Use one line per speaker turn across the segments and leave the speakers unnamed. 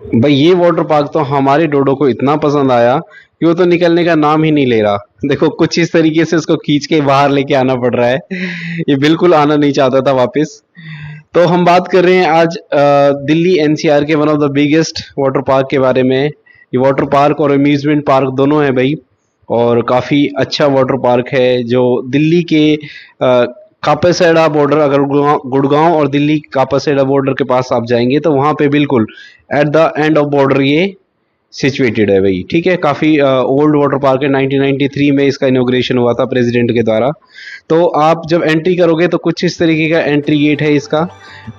भाई ये water park तो हमारे डोडो को इतना पसंद आया कि वो तो निकलने का नाम ही नहीं ले रहा। देखो कुछ इस तरीके से उसको खींच के बाहर लेके आना पड़ रहा है। ये बिल्कुल आना नहीं चाहता था वापस। तो हम बात कर रहे हैं आज दिल्ली एनसीआर के one of the biggest water park के बारे में। ये वाटर पार्क और अम्यूजमेंट पार्क दोनों है भाई, और काफ़ी अच्छा वाटर पार्क है जो दिल्ली के कापासेड़ा बॉर्डर, अगर गुड़गांव और दिल्ली कापासेड़ा बॉर्डर के पास आप जाएंगे तो वहाँ पे बिल्कुल at the end of border ये सिचुएटेड है भाई। ठीक है, काफ़ी ओल्ड वाटर पार्क है। 1993 में इसका इनॉग्रेशन हुआ था प्रेसिडेंट के द्वारा। तो आप जब एंट्री करोगे तो कुछ इस तरीके का एंट्री गेट है इसका।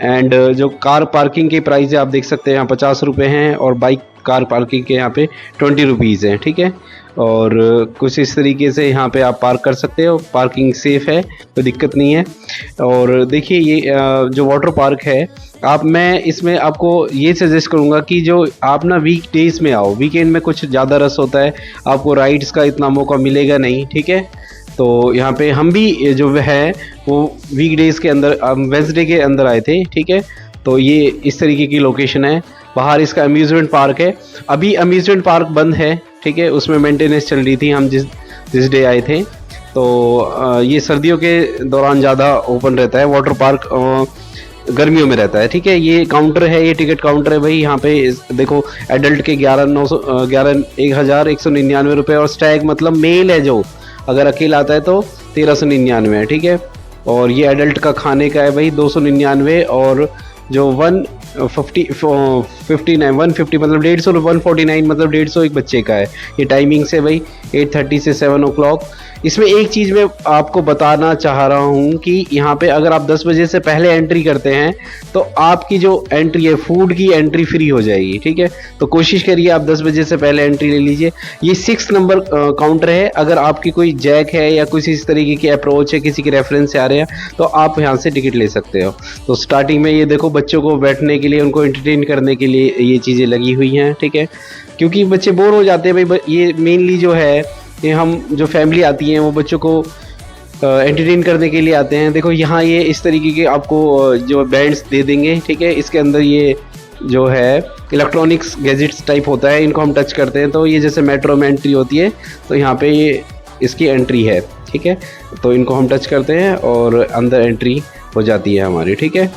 एंड जो कार पार्किंग के प्राइस है आप देख सकते हैं, यहाँ 50 रुपये हैं, और बाइक कार पार्किंग के यहाँ पे 20 रुपीज़ हैं। ठीक है, और कुछ इस तरीके से यहाँ पे आप पार्क कर सकते हो। पार्किंग सेफ़ है, कोई दिक्कत नहीं है। और देखिए ये जो वाटर पार्क है, मैं इसमें आपको ये सजेस्ट करूँगा कि जो आप ना वीक डेज़ में आओ। वीकेंड में कुछ ज़्यादा रश होता है, आपको राइड्स का इतना मौका मिलेगा नहीं। ठीक है, तो यहाँ पे हम भी जो है वो वीक डेज़ के अंदर, वेंसडे के अंदर आए थे। ठीक है, तो ये इस तरीके की लोकेशन है। बाहर इसका अम्यूज़मेंट पार्क है। अभी अम्यूज़मेंट पार्क बंद है। ठीक है, उसमें मेंटेनेंस चल रही थी हम जिस डे आए थे। तो ये सर्दियों के दौरान ज़्यादा ओपन रहता है वाटर पार्क, गर्मियों में रहता है। ठीक है, ये काउंटर है, ये टिकट काउंटर है भाई। यहाँ पे देखो एडल्ट के 11,199 रुपये, और स्टैग मतलब मेल है जो अगर अकेला आता है तो 1399 है। ठीक है, और ये एडल्ट का खाने का है भाई 299, और जो 150 मतलब 150, 149 मतलब 150 एक बच्चे का है। ये टाइमिंग से भाई 8:30 से 7 o'clock। इसमें एक चीज़ मैं आपको बताना चाह रहा हूँ कि यहाँ पे अगर आप 10 बजे से पहले एंट्री करते हैं तो आपकी जो एंट्री है, फूड की एंट्री फ्री हो जाएगी। ठीक है, तो कोशिश करिए आप 10 बजे से पहले एंट्री ले लीजिए। ये 6 नंबर काउंटर है। अगर आपकी कोई जैक है या किसी इस तरीके की अप्रोच है, किसी के रेफरेंस से आ रहे हैं, तो आप यहाँ से टिकट ले सकते हो। तो स्टार्टिंग में ये देखो बच्चों को बैठने के लिए, उनको एंटरटेन करने के लिए ये चीज़ें लगी हुई हैं। ठीक है, क्योंकि बच्चे बोर हो जाते हैं भाई। ये मेनली जो है, ये हम जो फैमिली आती हैं वो बच्चों को एंटरटेन करने के लिए आते हैं। देखो यहाँ ये इस तरीके के आपको जो बैंड्स दे देंगे। ठीक है, इसके अंदर ये जो है इलेक्ट्रॉनिक्स गैजेट्स टाइप होता है, इनको हम टच करते हैं तो ये जैसे मेट्रो में एंट्री होती है, तो यहाँ पे ये इसकी एंट्री है। ठीक है, तो इनको हम टच करते हैं और अंदर एंट्री हो जाती है हमारी। ठीक है,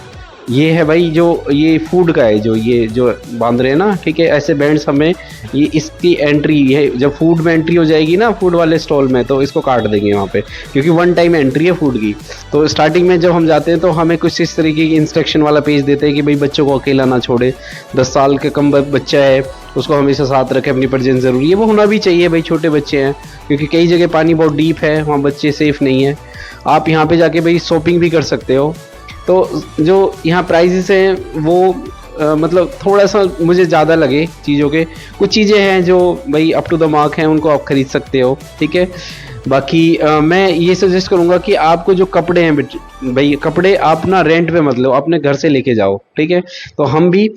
ये है भाई जो ये फूड का है, जो ये जो बांध रहे हैं ना। ठीक है, ऐसे बैंड्स हमें, ये इसकी एंट्री है। जब फूड में एंट्री हो जाएगी ना, फूड वाले स्टॉल में, तो इसको काट देंगे वहाँ पे, क्योंकि 1 टाइम एंट्री है फूड की। तो स्टार्टिंग में जब हम जाते हैं तो हमें कुछ इस तरीके की इंस्ट्रक्शन वाला पेज देते हैं कि भाई बच्चों को अकेला ना छोड़े। 10 साल के कम बच्चा है उसको हमेशा साथ रखें, अपनी प्रेजेंस ज़रूरी है। वो होना भी चाहिए भाई, छोटे बच्चे हैं, क्योंकि कई जगह पानी बहुत डीप है, वहाँ बच्चे सेफ़ नहीं है। आप यहाँ पे जाके भाई शॉपिंग भी कर सकते हो। तो जो यहाँ प्राइजेस हैं वो मतलब थोड़ा सा मुझे ज़्यादा लगे चीज़ों के। कुछ चीज़ें हैं जो भाई अप टू द मार्क हैं, उनको आप ख़रीद सकते हो। ठीक है, बाकी मैं ये सजेस्ट करूँगा कि आपको जो कपड़े हैं भाई, कपड़े आप ना रेंट पे मत लो, अपने घर से लेके जाओ। ठीक है, तो हम भी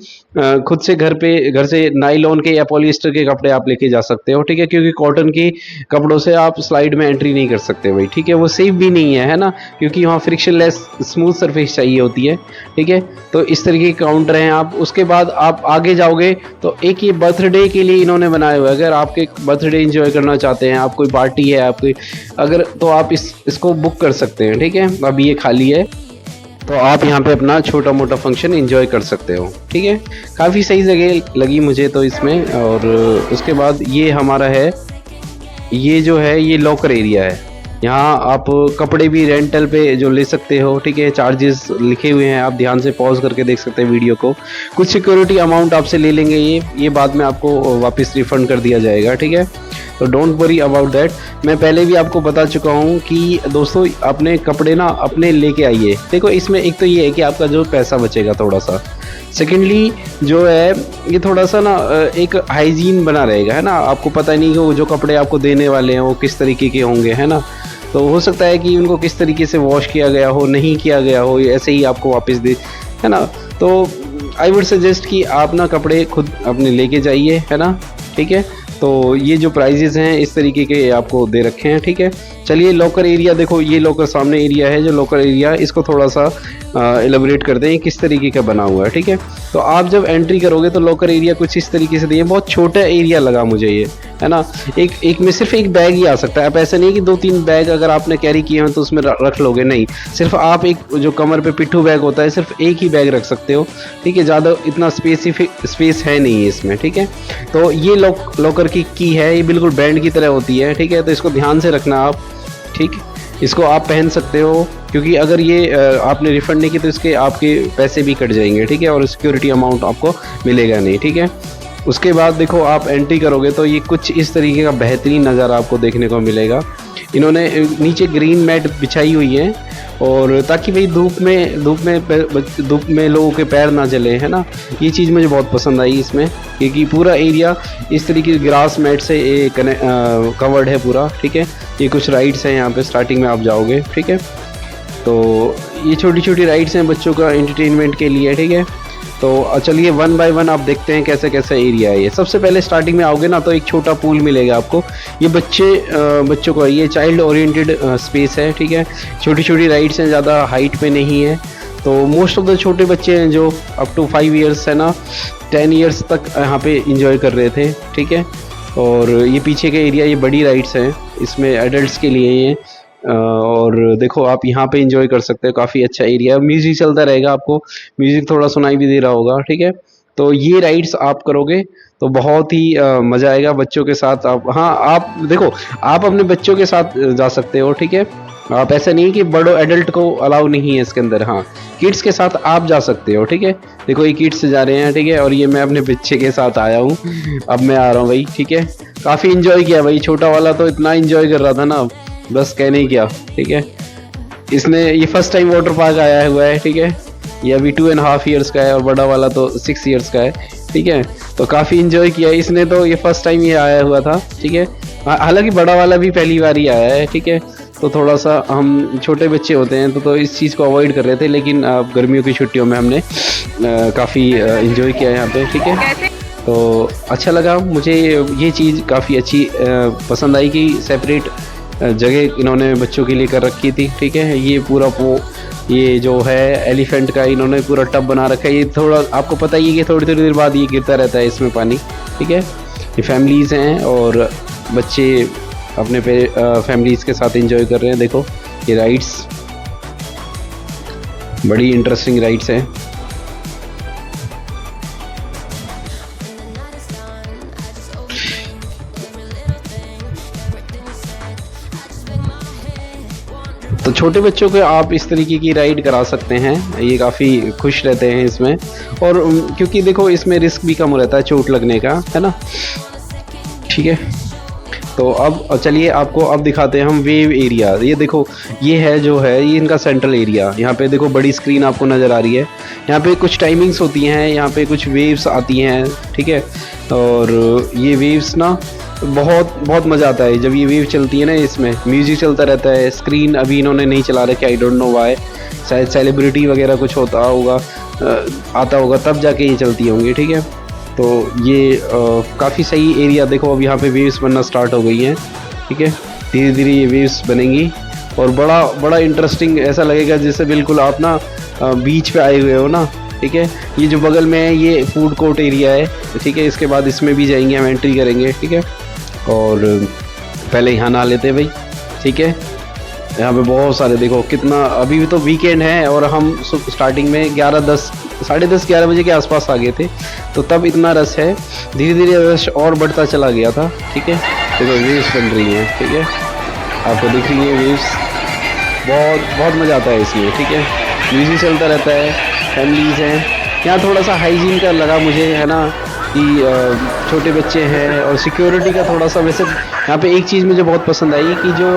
खुद से घर से नायलॉन के या पॉलिएस्टर के कपड़े आप लेके जा सकते हो। ठीक है, क्योंकि कॉटन के कपड़ों से आप स्लाइड में एंट्री नहीं कर सकते भाई। ठीक है, वो सेफ भी नहीं है ना, क्योंकि वहाँ फ्रिक्शनलेस स्मूथ सरफेस चाहिए होती है। ठीक है, तो इस तरीके के काउंटर हैं। आप उसके बाद आप आगे जाओगे तो एक ये बर्थडे के लिए इन्होंने बनाया हुआ है। अगर आपके बर्थडे एंजॉय करना चाहते हैं, आप कोई पार्टी है आपकी, अगर तो आप इसको बुक कर सकते हैं। ठीक है, अभी ये खाली है, तो आप यहाँ पे अपना छोटा मोटा फंक्शन एंजॉय कर सकते हो। ठीक है, काफ़ी सही जगह लगी मुझे तो इसमें। और उसके बाद ये हमारा है, ये जो है ये लॉकर एरिया है। यहाँ आप कपड़े भी रेंटल पे जो ले सकते हो। ठीक है, चार्जेस लिखे हुए हैं, आप ध्यान से पॉज करके देख सकते हैं वीडियो को। कुछ सिक्योरिटी अमाउंट आपसे ले लेंगे, ये बाद में आपको वापस रिफ़ंड कर दिया जाएगा। ठीक है, तो डोंट वरी अबाउट दैट। मैं पहले भी आपको बता चुका हूँ कि दोस्तों अपने कपड़े ना अपने लेके आइए। देखो इसमें एक तो ये है कि आपका जो पैसा बचेगा थोड़ा सा, सेकेंडली जो है ये थोड़ा सा ना एक हाइजीन बना रहेगा, है ना। आपको पता नहीं कि वो जो कपड़े आपको देने वाले हैं वो किस तरीके के होंगे, है ना। तो हो सकता है कि उनको किस तरीके से वॉश किया गया हो, नहीं किया गया हो, ऐसे ही आपको वापस दे, है ना। तो आई वुड सजेस्ट कि आप ना कपड़े खुद अपने लेके जाइए, है ना। ठीक है, तो ये जो प्राइजेस हैं इस तरीके के आपको दे रखे हैं, ठीक है। चलिए लॉकर एरिया देखो, ये लॉकर सामने एरिया है जो लॉकर एरिया, इसको थोड़ा सा एलिब्रेट करते हैं किस तरीके का बना हुआ है, ठीक है। तो आप जब एंट्री करोगे तो लॉकर एरिया कुछ इस तरीके से दिए, बहुत छोटा एरिया लगा मुझे ये, है ना। एक में सिर्फ एक बैग ही आ सकता है। आप ऐसा नहीं कि 2-3 बैग अगर आपने कैरी किए हैं तो उसमें रख लोगे, नहीं, सिर्फ आप एक जो कमर पे पिट्ठू बैग होता है सिर्फ एक ही बैग रख सकते हो, ठीक है। ज़्यादा इतना स्पेस है नहीं है इसमें, ठीक है। तो ये लॉकर की है, ये बिल्कुल बैंड की तरह होती है, ठीक है। तो इसको ध्यान से रखना आप, ठीक। इसको आप पहन सकते हो क्योंकि अगर ये आपने रिफंड नहीं किया तो इसके आपके पैसे भी कट जाएंगे, ठीक है, और सिक्योरिटी अमाउंट आपको मिलेगा नहीं, ठीक है। उसके बाद देखो आप एंट्री करोगे तो ये कुछ इस तरीके का बेहतरीन नज़ारा आपको देखने को मिलेगा। इन्होंने नीचे ग्रीन मैट बिछाई हुई है और ताकि भाई धूप में लोगों के पैर ना जले, है ना। ये चीज़ मुझे बहुत पसंद आई इसमें, क्योंकि पूरा एरिया इस तरीके ग्रास मैट से कवर्ड है पूरा, ठीक है। ये कुछ राइड्स हैं यहाँ पे स्टार्टिंग में आप जाओगे, ठीक है। तो ये छोटी छोटी राइड्स हैं बच्चों का एंटरटेनमेंट के लिए, ठीक है। तो चलिए 1 बाय 1 आप देखते हैं कैसे कैसे एरिया है ये। सबसे पहले स्टार्टिंग में आओगे ना तो एक छोटा पूल मिलेगा आपको, ये बच्चों को, ये चाइल्ड ओरिएंटेड स्पेस है, ठीक है। छोटी छोटी राइड्स हैं, ज़्यादा हाइट पे नहीं है। तो मोस्ट ऑफ द छोटे बच्चे हैं जो अप टू 5 ईयर्स है ना, 10 ईयर्स तक यहाँ पे इंजॉय कर रहे थे, ठीक है। और ये पीछे के एरिया ये बड़ी राइड्स हैं, इसमें एडल्ट्स के लिए ये और देखो आप यहाँ पे एंजॉय कर सकते हो, काफ़ी अच्छा एरिया है। म्यूज़िक चलता रहेगा, आपको म्यूज़िक थोड़ा सुनाई भी दे रहा होगा, ठीक है। तो ये राइड्स आप करोगे तो बहुत ही मज़ा आएगा बच्चों के साथ। आप, हाँ, आप देखो आप अपने बच्चों के साथ जा सकते हो, ठीक है। आप ऐसा नहीं कि बड़ो एडल्ट को अलाउ नहीं है इसके अंदर, हाँ, किड्स के साथ आप जा सकते हो, ठीक है। देखो ये किड्स जा रहे हैं, ठीक है, और ये मैं अपने बच्चे के साथ आया हूँ, अब मैं आ रहा हूँ भाई, ठीक है। काफ़ी इंजॉय किया भाई, छोटा वाला तो इतना इंजॉय कर रहा था ना, बस कहने ही क्या, ठीक है। इसने ये फर्स्ट टाइम वाटर पार्क आया हुआ है, ठीक है। ये अभी 2.5 ईयर्स का है और बड़ा वाला तो 6 ईयर्स का है, ठीक है। तो काफ़ी इंजॉय किया इसने, तो ये फर्स्ट टाइम ये आया हुआ था, ठीक है। हालांकि बड़ा वाला भी पहली बार ही आया है, ठीक है। तो थोड़ा सा हम छोटे बच्चे होते हैं तो इस चीज़ को अवॉइड कर रहे थे, लेकिन गर्मियों की छुट्टियों में हमने काफ़ी इंजॉय किया यहाँ पे, ठीक है। तो अच्छा लगा मुझे, ये चीज़ काफ़ी अच्छी पसंद आई कि सेपरेट जगह इन्होंने बच्चों के लिए कर रखी थी, ठीक है। ये पूरा ये जो है एलिफेंट का इन्होंने पूरा टब बना रखा है। ये थोड़ा आपको पता ही है कि थोड़ी थोड़ी देर बाद ये गिरता रहता है इसमें पानी, ठीक है। ये फैमिलीज़ हैं और बच्चे अपने फैमिलीज़ के साथ एंजॉय कर रहे हैं। देखो ये राइड्स बड़ी इंटरेस्टिंग राइड्स हैं। तो छोटे बच्चों को आप इस तरीके की राइड करा सकते हैं, ये काफ़ी खुश रहते हैं इसमें। और क्योंकि देखो इसमें रिस्क भी कम रहता है चोट लगने का, है ना, ठीक है। तो अब चलिए आपको अब दिखाते हैं हम वेव एरिया। ये देखो ये है जो है ये इनका सेंट्रल एरिया। यहाँ पे देखो बड़ी स्क्रीन आपको नज़र आ रही है। यहाँ पे कुछ टाइमिंग्स होती हैं, यहाँ पे कुछ वेव्स आती हैं, ठीक है। और ये वेव्स ना बहुत बहुत मज़ा आता है जब ये वेव चलती है ना, इसमें म्यूज़िक चलता रहता है। स्क्रीन अभी इन्होंने नहीं चला रखा, आई डोंट नो वाई, शायद सेलिब्रिटी वगैरह कुछ होता होगा, आता होगा तब जाके ये चलती होंगी, ठीक है। तो ये काफ़ी सही एरिया। देखो अब यहाँ पे वेव्स बनना स्टार्ट हो गई हैं, ठीक है। धीरे धीरे ये वेव्स बनेंगी और बड़ा बड़ा इंटरेस्टिंग ऐसा लगेगा जैसे बिल्कुल आप ना बीच पे आए हुए हो ना, ठीक है। ये जो बगल में है ये फूड कोर्ट एरिया है, ठीक है। इसके बाद इसमें भी जाएंगे, हम एंट्री करेंगे, ठीक है। और पहले यहाँ नहा लेते हैं भाई, ठीक है। यहाँ पे बहुत सारे देखो कितना, अभी भी तो वीकेंड है और हम स्टार्टिंग में 11 10 11 बजे के आसपास आ गए थे, तो तब इतना रश है। धीरे धीरे रश और बढ़ता चला गया था, ठीक है। देखो वेव्स बन रही हैं, ठीक है, आपको दिख रही है वेव्स। बहुत बहुत मज़ा आता है इसमें, ठीक है। म्यूजिक चलता रहता है, फैमिलीज़ हैं यहाँ। थोड़ा सा हाइजीन का लगा मुझे, है ना, कि छोटे बच्चे हैं और सिक्योरिटी का थोड़ा सा। वैसे यहाँ पे एक चीज़ मुझे बहुत पसंद आई कि जो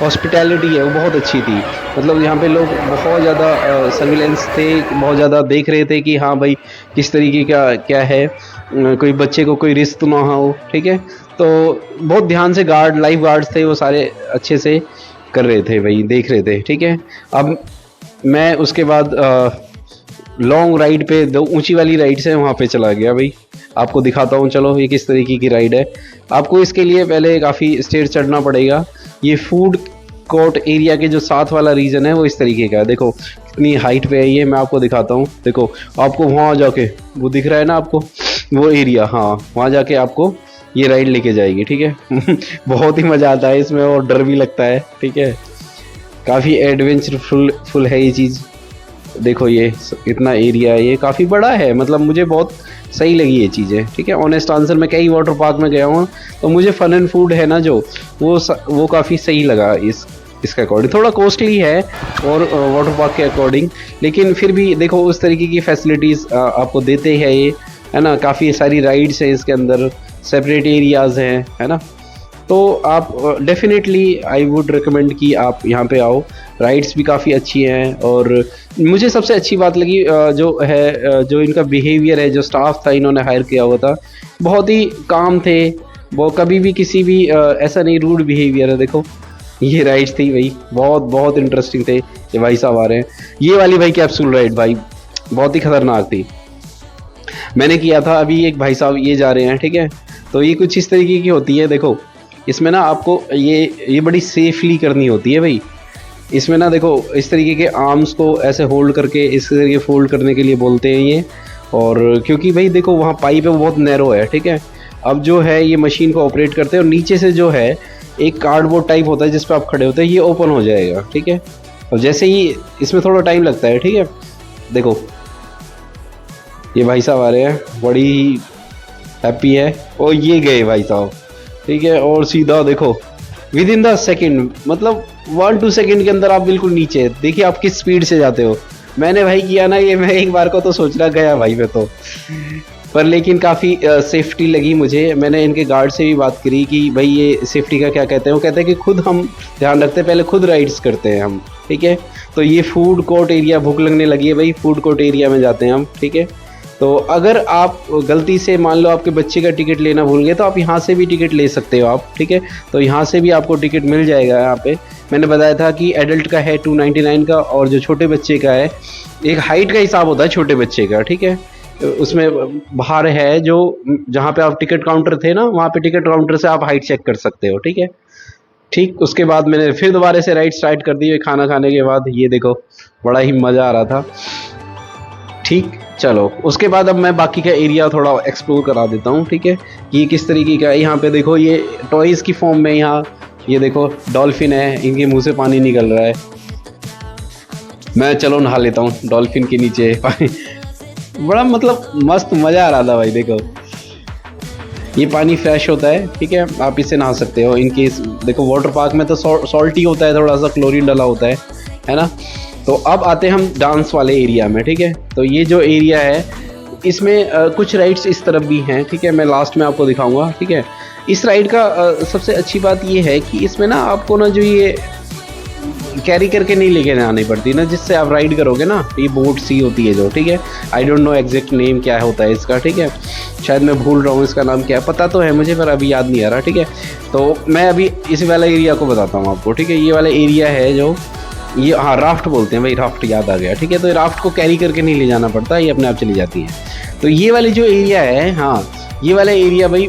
हॉस्पिटैलिटी है वो बहुत अच्छी थी। मतलब यहाँ पे लोग बहुत ज़्यादा सर्विलेंस थे, बहुत ज़्यादा देख रहे थे कि हाँ भाई किस तरीके का क्या है, कोई बच्चे को कोई रिस्क ना हो, ठीक है। तो बहुत ध्यान से लाइफ गार्ड्स थे, वो सारे अच्छे से कर रहे थे भाई, देख रहे थे, ठीक है। अब मैं उसके बाद लॉन्ग राइड पे, दो ऊंची वाली राइड्स है वहाँ पे चला गया भाई। आपको दिखाता हूँ। चलो ये किस तरीके की राइड है। आपको इसके लिए पहले काफ़ी स्टेयर चढ़ना पड़ेगा। ये फूड कोर्ट एरिया के जो साथ वाला रीजन है वो इस तरीके का है। देखो कितनी हाइट पे है ये, मैं आपको दिखाता हूँ। देखो आपको वहाँ जाके वो दिख रहा है ना आपको, वो एरिया, हाँ वहाँ जाके आपको ये राइड लेके जाएगी, ठीक है। बहुत ही मज़ा आता है इसमें और डर भी लगता है, ठीक है। काफ़ी एडवेंचरफुल है ये चीज़। देखो ये इतना एरिया है, ये काफ़ी बड़ा है, मतलब मुझे बहुत सही लगी ये चीज़ें, ठीक है। ऑनेस्ट आंसर, मैं कई वाटर पार्क में गया हूँ तो मुझे फन एंड फूड है ना जो वो काफ़ी सही लगा इसके अकॉर्डिंग। थोड़ा कॉस्टली है और वाटर पार्क के अकॉर्डिंग, लेकिन फिर भी देखो उस तरीके की फैसिलिटीज़ आपको देते हैं ये, है ना। काफ़ी सारी राइड्स हैं इसके अंदर, सेपरेट एरियाज़ हैं, है ना। तो आप डेफिनेटली आई वुड रिकमेंड कि आप यहाँ पे आओ। राइड्स भी काफ़ी अच्छी हैं और मुझे सबसे अच्छी बात लगी जो इनका बिहेवियर है, जो स्टाफ था इन्होंने हायर किया हुआ था, बहुत ही काम थे वो। कभी भी किसी भी ऐसा नहीं रूड बिहेवियर है। देखो ये राइड्स थी भाई, बहुत बहुत इंटरेस्टिंग थे। ये भाई साहब आ रहे हैं, ये वाली भाई कैप्सूल राइड भाई बहुत ही खतरनाक थी, मैंने किया था। अभी एक भाई साहब ये जा रहे हैं, ठीक है। तो ये कुछ इस तरीके की होती है। देखो इसमें ना आपको ये बड़ी सेफली करनी होती है भाई। इसमें ना देखो इस तरीके के आर्म्स को ऐसे होल्ड करके इस तरीके फोल्ड करने के लिए बोलते हैं ये। और क्योंकि भाई देखो वहाँ पाइप है वो बहुत नैरो है, ठीक है। अब जो है ये मशीन को ऑपरेट करते हैं और नीचे से जो है एक कार्डबोर्ड टाइप होता है जिस पर आप खड़े होते हैं, ये ओपन हो जाएगा, ठीक है। और जैसे ही इसमें थोड़ा टाइम लगता है, ठीक है। देखो ये भाई साहब आ रहे हैं, बड़ी हैप्पी है और ये गए भाई साहब, ठीक है। और सीधा देखो विद इन द सेकेंड, मतलब 1-2 सेकेंड के अंदर आप बिल्कुल नीचे। देखिए आप किस स्पीड से जाते हो। मैंने भाई किया ना ये, मैं एक बार को तो सोचना गया भाई मैं तो, पर लेकिन काफ़ी सेफ्टी लगी मुझे। मैंने इनके गार्ड से भी बात करी कि भाई ये सेफ्टी का क्या कहते हैं। वो कहते हैं कि खुद हम ध्यान रखते हैं, पहले खुद राइड्स करते हैं हम, ठीक है। तो ये फूड कोर्ट एरिया, भूख लगने लगी है भाई, फूड कोर्ट एरिया में जाते हैं हम, ठीक है। तो अगर आप गलती से मान लो आपके बच्चे का टिकट लेना भूल गए तो आप यहाँ से भी टिकट ले सकते हो आप, ठीक है। तो यहाँ से भी आपको टिकट मिल जाएगा। यहाँ पे मैंने बताया था कि एडल्ट का है 299 का, और जो छोटे बच्चे का है, एक हाइट का हिसाब होता है छोटे बच्चे का, ठीक है। उसमें बाहर है जो जहाँ पे आप टिकट काउंटर थे ना, वहाँ पे टिकट काउंटर से आप हाइट चेक कर सकते हो, ठीक है। ठीक उसके बाद मैंने फिर दोबारा से राइड स्टार्ट कर दी खाना खाने के बाद। ये देखो बड़ा ही मज़ा आ रहा था, ठीक। चलो उसके बाद अब मैं बाकी का एरिया थोड़ा एक्सप्लोर करा देता हूँ, ठीक है। ये किस तरीके का है। यहाँ पे देखो ये टॉयज़ की फॉर्म में, यहाँ ये देखो डॉल्फिन है, इनके मुंह से पानी निकल रहा है। मैं चलो नहा लेता हूँ डॉल्फिन के नीचे। बड़ा मतलब मस्त मज़ा आ रहा था भाई। देखो ये पानी फ्रेश होता है, ठीक है, आप इससे नहा सकते हो। इनके देखो वाटर पार्क में तो सॉल्टी होता है, थोड़ा सा क्लोरीन डला होता है ना। तो अब आते हैं हम डांस वाले एरिया में, ठीक है। तो ये जो एरिया है इसमें कुछ राइड्स इस तरफ भी हैं, ठीक है। मैं लास्ट में आपको दिखाऊंगा, ठीक है। इस राइड का सबसे अच्छी बात ये है कि इसमें ना आपको ना जो ये कैरी करके नहीं लेके आनी पड़ती ना, जिससे आप राइड करोगे ना, ये बोट सी होती है जो, ठीक है। I don't know exact name क्या होता है इसका, ठीक है। शायद मैं भूल रहा हूँ इसका नाम क्या है, पता तो है मुझे पर अभी याद नहीं आ रहा, ठीक है। तो मैं अभी इस वाला एरिया को बताता हूँ आपको, ठीक है। ये वाला एरिया है जो ये, हाँ राफ्ट बोलते हैं भाई, राफ्ट याद आ गया, ठीक है। तो राफ्ट को कैरी करके नहीं ले जाना पड़ता, ये अपने आप चली जाती है। तो ये वाली जो एरिया है, हाँ ये वाला एरिया भाई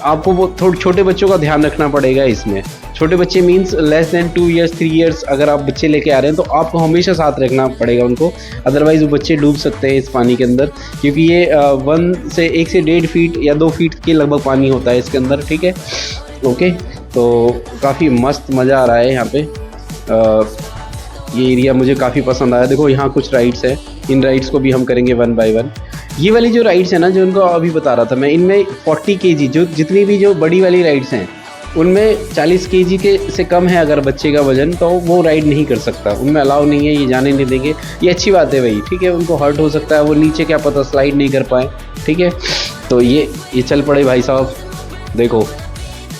आपको वो थोड़े छोटे बच्चों का ध्यान रखना पड़ेगा इसमें। छोटे बच्चे means less than 2 years 3 years अगर आप बच्चे लेके आ रहे हैं तो आपको हमेशा साथ रखना पड़ेगा उनको, अदरवाइज़ वो बच्चे डूब सकते हैं इस पानी के अंदर, क्योंकि ये 1 से 1.5 फीट या 2 फीट के लगभग पानी होता है इसके अंदर, ठीक है। ओके, तो काफ़ी मस्त मज़ा आ रहा है यहाँ पे। ये एरिया मुझे काफ़ी पसंद आया। देखो यहाँ कुछ राइड्स है, इन राइड्स को भी हम करेंगे 1 by 1। ये वाली जो राइड्स है ना, जो उनको अभी बता रहा था मैं, इनमें 40 kg जो जितनी भी जो बड़ी वाली राइड्स हैं उनमें 40 kg के से कम है अगर बच्चे का वजन, तो वो राइड नहीं कर सकता, उनमें अलाउ नहीं है, ये जाने नहीं देंगे। ये अच्छी बात है भाई, ठीक है। उनको हर्ट हो सकता है, वो नीचे क्या पता स्लाइड नहीं कर पाए, ठीक है। तो ये चल पड़े भाई साहब। देखो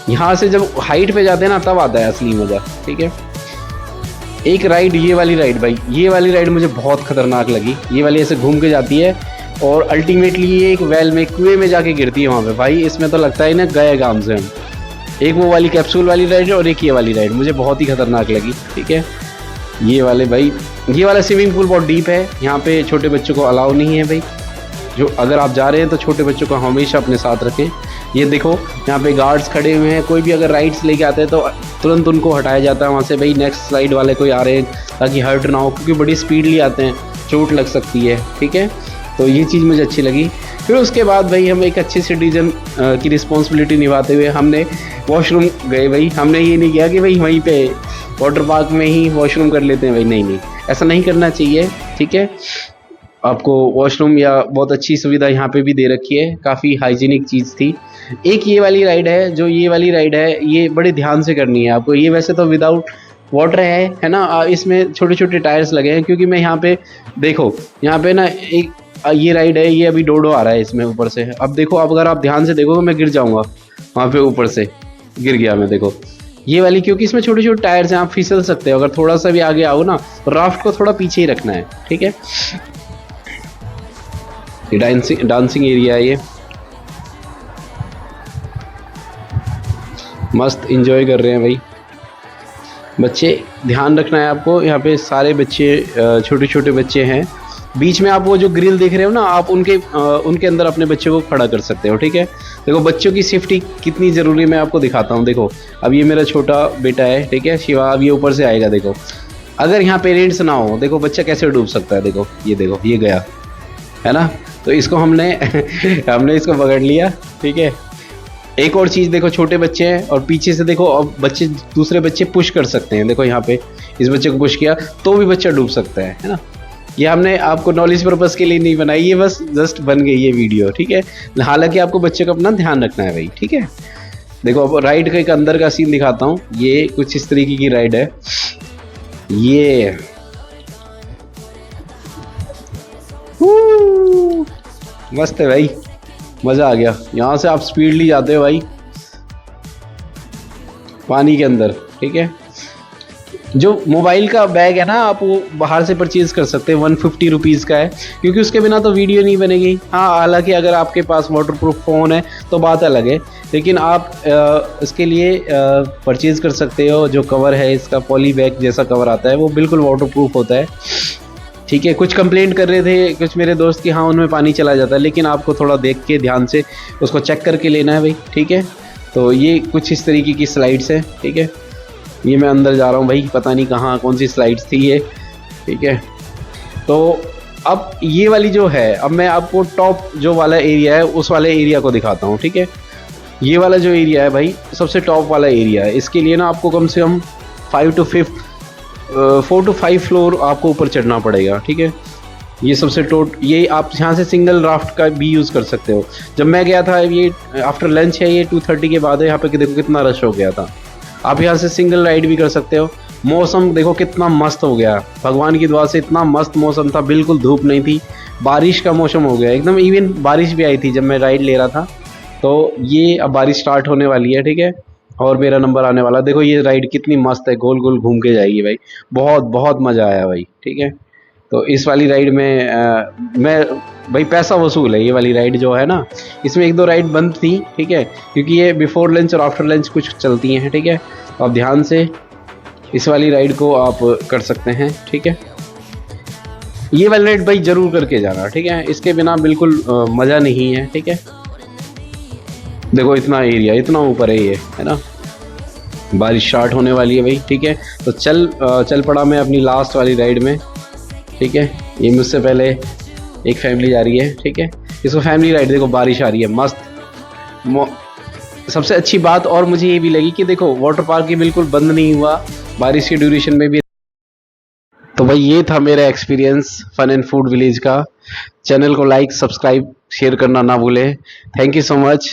यहाँ से जब हाइट पे जाते हैं ना तब आता है असली मज़ा, ठीक है। एक राइड ये वाली राइड भाई, ये वाली राइड मुझे बहुत ख़तरनाक लगी। ये वाली ऐसे घूम के जाती है और अल्टीमेटली ये एक वेल में, कुएं में जाके गिरती है वहाँ पे भाई। इसमें तो लगता है ना गए गाम से हम। एक वो वाली कैप्सूल वाली राइड है और एक ये वाली राइड मुझे बहुत ही खतरनाक लगी, ठीक है। ये वाले भाई, ये वाला स्विमिंग पूल बहुत डीप है, यहाँ पे छोटे बच्चों को अलाउ नहीं है भाई, जो अगर आप जा रहे हैं तो छोटे बच्चों को हमेशा अपने साथ रखें। ये देखो यहाँ पे गार्ड्स खड़े हुए हैं, कोई भी अगर राइड्स लेके आते हैं तो तुरंत उनको हटाया जाता है वहाँ से, भाई नेक्स्ट स्लाइड वाले कोई आ रहे हैं ताकि हर्ट ना हो, क्योंकि बड़ी स्पीडली आते हैं, चोट लग सकती है। ठीक है, तो ये चीज़ मुझे अच्छी लगी। फिर उसके बाद भाई हम एक अच्छे सिटीजन की रिस्पॉन्सिबिलिटी निभाते हुए हमने वॉशरूम गए। भाई हमने ये नहीं किया कि भाई वहीं पे वाटर पार्क में ही वॉशरूम कर लेते हैं, भाई नहीं, ऐसा नहीं करना चाहिए। ठीक है, आपको वॉशरूम या बहुत अच्छी सुविधा यहाँ पे भी दे रखी है, काफ़ी हाइजीनिक चीज़ थी। एक ये वाली राइड है, जो ये वाली राइड है ये बड़े ध्यान से करनी है आपको। ये वैसे तो विदाउट वाटर है ना, इसमें छोटे छोटे टायर्स लगे हैं, क्योंकि मैं यहाँ पे देखो यहाँ पे ना एक ये राइड है, ये अभी डोडो आ रहा है इसमें ऊपर से। अब देखो, अब अगर आप ध्यान से देखोगे मैं गिर जाऊँगा वहाँ पे, ऊपर से गिर गया मैं। देखो ये वाली, क्योंकि इसमें छोटे छोटे टायर्स हैं, आप फिसल सकते हो। अगर थोड़ा सा भी आगे आओ ना, राफ्ट को थोड़ा पीछे ही रखना है। ठीक है, डांसिंग एरिया है ये, मस्त एंजॉय कर रहे हैं भाई बच्चे। ध्यान रखना है आपको, यहाँ पे सारे बच्चे छोटे छोटे बच्चे हैं। बीच में आप वो जो ग्रिल देख रहे हो ना, आप उनके अंदर अपने बच्चे को खड़ा कर सकते हो। ठीक है, देखो बच्चों की सेफ्टी कितनी ज़रूरी मैं आपको दिखाता हूँ। देखो अब ये मेरा छोटा बेटा है, ठीक है शिवा, अब ये ऊपर से आएगा। देखो अगर यहाँ पेरेंट्स ना हो, देखो बच्चा कैसे डूब सकता है। देखो ये गया है ना, तो इसको हमने हमने इसको पकड़ लिया। ठीक है, एक और चीज़ देखो, छोटे बच्चे हैं और पीछे से देखो, अब बच्चे दूसरे बच्चे पुश कर सकते हैं। देखो यहाँ पे इस बच्चे को पुश किया तो भी बच्चा डूब सकता है ना। ये हमने आपको नॉलेज पर्पज़ के लिए नहीं बनाई, ये बस जस्ट बन गई ये वीडियो। ठीक है, हालांकि आपको बच्चे को अपना ध्यान रखना है भाई। ठीक है, देखो अब राइड का एक अंदर का सीन दिखाता हूँ। ये कुछ इस तरीके की राइड है, ये मस्त है भाई, मज़ा आ गया। यहाँ से आप स्पीडली जाते हो भाई पानी के अंदर। ठीक है, जो मोबाइल का बैग है ना, आप वो बाहर से परचेज़ कर सकते हैं, 150 रुपीज़ का है, क्योंकि उसके बिना तो वीडियो नहीं बनेगी। हाँ, हालांकि अगर आपके पास वाटरप्रूफ फ़ोन है तो बात अलग है, लेकिन आप इसके लिए परचेज़ कर सकते हो। जो कवर है इसका, पॉली बैग जैसा कवर आता है, वो बिल्कुल वाटरप्रूफ होता है। ठीक है, कुछ कंप्लेंट कर रहे थे कुछ मेरे दोस्त कि हाँ उनमें पानी चला जाता है, लेकिन आपको थोड़ा देख के ध्यान से उसको चेक करके लेना है भाई। ठीक है, तो ये कुछ इस तरीके की स्लाइड्स है। ठीक है, ये मैं अंदर जा रहा हूँ भाई, पता नहीं कहाँ कौन सी स्लाइड्स थी ये। ठीक है, तो अब ये वाली जो है, अब मैं आपको टॉप जो वाला एरिया है उस वाले एरिया को दिखाता हूँ। ठीक है, ये वाला जो एरिया है भाई सबसे टॉप वाला एरिया है। इसके लिए ना आपको कम से कम 4 to 5 फ्लोर आपको ऊपर चढ़ना पड़ेगा। ठीक है, ये सबसे ये आप यहाँ से सिंगल राफ्ट का भी यूज़ कर सकते हो। जब मैं गया था, ये आफ्टर लंच है, ये 2:30 के बाद है। यहाँ पे देखो कितना रश हो गया था। आप यहाँ से सिंगल राइड भी कर सकते हो। मौसम देखो कितना मस्त हो गया, भगवान की दुआ से इतना मस्त मौसम था, बिल्कुल धूप नहीं थी, बारिश का मौसम हो गया एकदम। इवन बारिश भी आई थी जब मैं राइड ले रहा था। तो ये अब बारिश स्टार्ट होने वाली है। ठीक है, और मेरा नंबर आने वाला। देखो ये राइड कितनी मस्त है, गोल गोल घूम के जाएगी भाई, बहुत बहुत मज़ा आया भाई। ठीक है, तो इस वाली राइड में मैं भाई पैसा वसूल है ये वाली राइड जो है ना। इसमें 1-2 राइड बंद थी। ठीक है, क्योंकि ये बिफोर लंच और आफ्टर लंच कुछ चलती हैं। ठीक है, तो आप ध्यान से इस वाली राइड को आप कर सकते हैं। ठीक है, ये वाली राइड भाई ज़रूर करके जाना। ठीक है, इसके बिना बिल्कुल मज़ा नहीं है। ठीक है, देखो इतना एरिया, इतना ऊपर है ये, है ना। बारिश स्टार्ट होने वाली है भाई। ठीक है, तो चल पड़ा मैं अपनी लास्ट वाली राइड में। ठीक है, ये मुझसे पहले एक फैमिली जा रही है। ठीक है, इसको फैमिली राइड, देखो बारिश आ रही है मस्त। सबसे अच्छी बात और मुझे ये भी लगी कि देखो वाटर पार्क ही बिल्कुल बंद नहीं हुआ बारिश के ड्यूरेशन में भी। तो भाई ये था मेरा experience Fun and Food Village का। चैनल को लाइक, सब्सक्राइब, शेयर करना ना भूलें। Thank you so much.